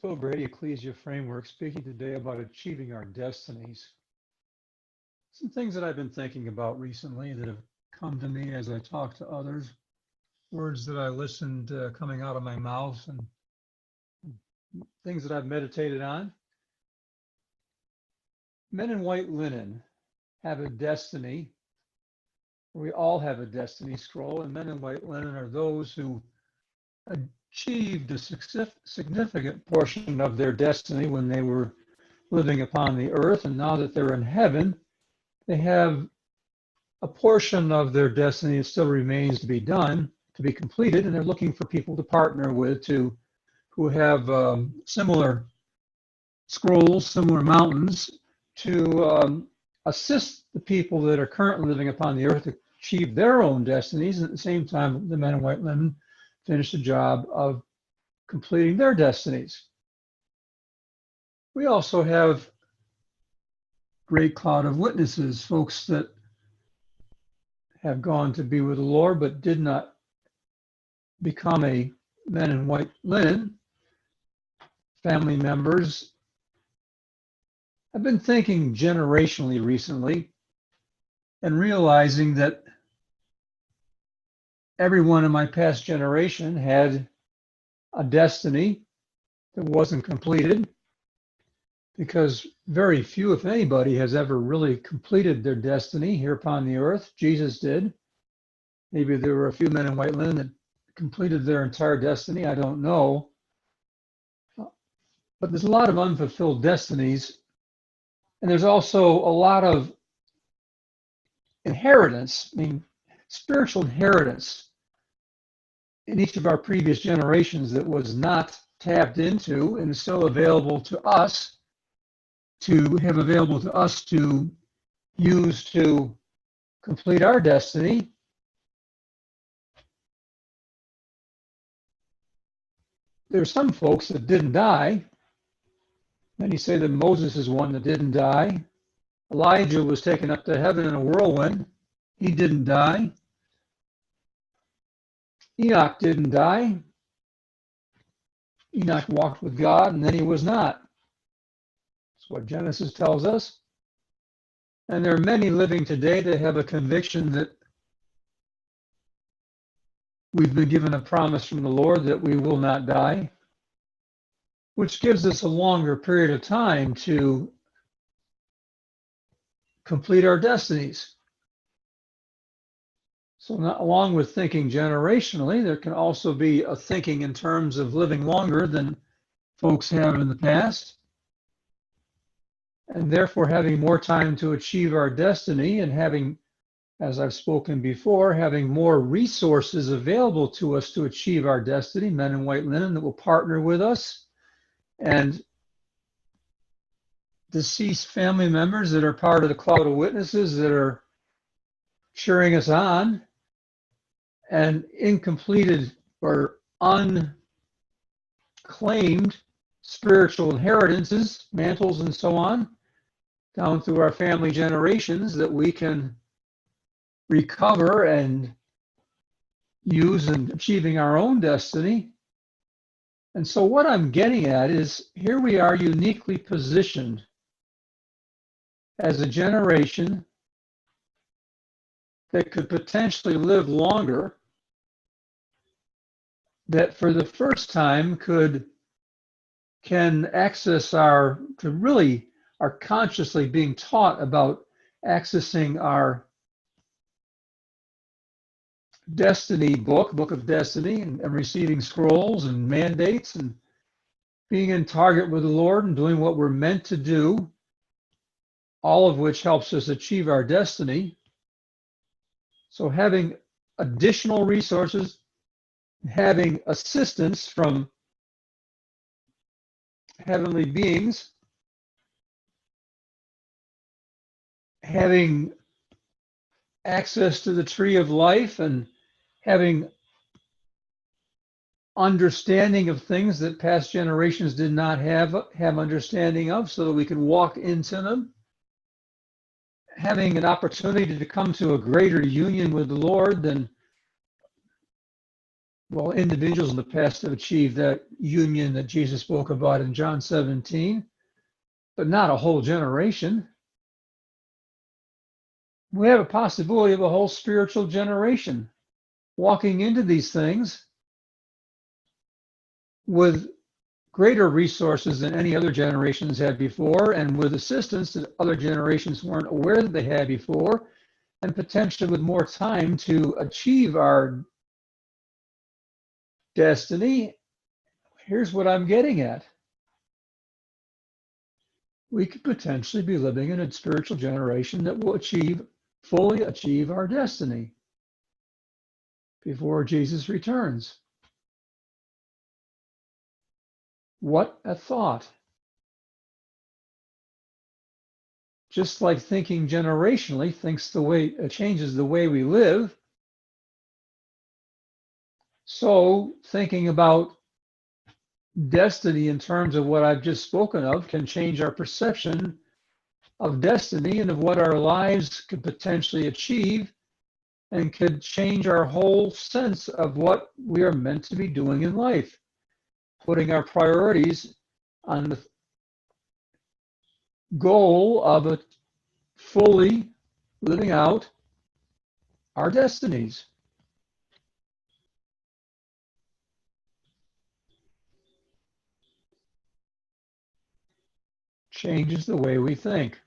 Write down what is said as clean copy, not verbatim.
Phil Brady, Ecclesia Framework, speaking today about achieving our destinies. Some things that I've been thinking about recently that have come to me as I talk to others, words that I listened coming out of my mouth, and things that I've meditated on. Men in white linen have a destiny. We all have a destiny scroll, and men in white linen are those who achieved a significant portion of their destiny when they were living upon the earth, and now that they're in heaven, they have a portion of their destiny that still remains to be done, to be completed, and they're looking for people to partner with who have similar scrolls, similar mountains, to assist the people that are currently living upon the earth to achieve their own destinies, and at the same time, the men in white linen finish the job of completing their destinies. We also have great cloud of witnesses, folks that have gone to be with the Lord but did not become a men in white linen, family members. I've been thinking generationally recently and realizing that everyone in my past generation had a destiny that wasn't completed, because very few, if anybody, has ever really completed their destiny here upon the earth. Jesus did. Maybe there were a few men in white linen that completed their entire destiny. I don't know. But there's a lot of unfulfilled destinies. And there's also a lot of inheritance, spiritual inheritance in each of our previous generations that was not tapped into and is still available to us to use to complete our destiny. There's some folks that didn't die. Many say that Moses is one that didn't die. Elijah was taken up to heaven in a whirlwind. He didn't die. Enoch didn't die. Enoch walked with God, and then he was not. That's what Genesis tells us. And there are many living today that have a conviction that we've been given a promise from the Lord that we will not die, which gives us a longer period of time to complete our destinies. So along with thinking generationally, there can also be a thinking in terms of living longer than folks have in the past, and therefore having more time to achieve our destiny, and having, as I've spoken before, having more resources available to us to achieve our destiny, men in white linen that will partner with us, and deceased family members that are part of the cloud of witnesses that are cheering us on, and incompleted or unclaimed spiritual inheritances, mantles, and so on, down through our family generations that we can recover and use in achieving our own destiny. And so what I'm getting at is, here we are uniquely positioned as a generation that could potentially live longer, that for the first time can access are consciously being taught about accessing our destiny book of destiny, and receiving scrolls and mandates, and being in target with the Lord and doing what we're meant to do, all of which helps us achieve our destiny. So having additional resources, having assistance from heavenly beings, having access to the tree of life, and having understanding of things that past generations did not have understanding of, so that we can walk into them, having an opportunity to come to a greater union with the Lord than Well, individuals in the past have achieved that union that Jesus spoke about in John 17, but not a whole generation. We have a possibility of a whole spiritual generation walking into these things with greater resources than any other generations had before, and with assistance that other generations weren't aware that they had before, and potentially with more time to achieve our destiny. Here's what I'm getting at. We could potentially be living in a spiritual generation that will fully achieve our destiny before Jesus returns. What a thought. Just like thinking generationally changes the way we live, so thinking about destiny in terms of what I've just spoken of can change our perception of destiny and of what our lives could potentially achieve, and could change our whole sense of what we are meant to be doing in life, putting our priorities on the goal of fully living out our destinies. Changes the way we think.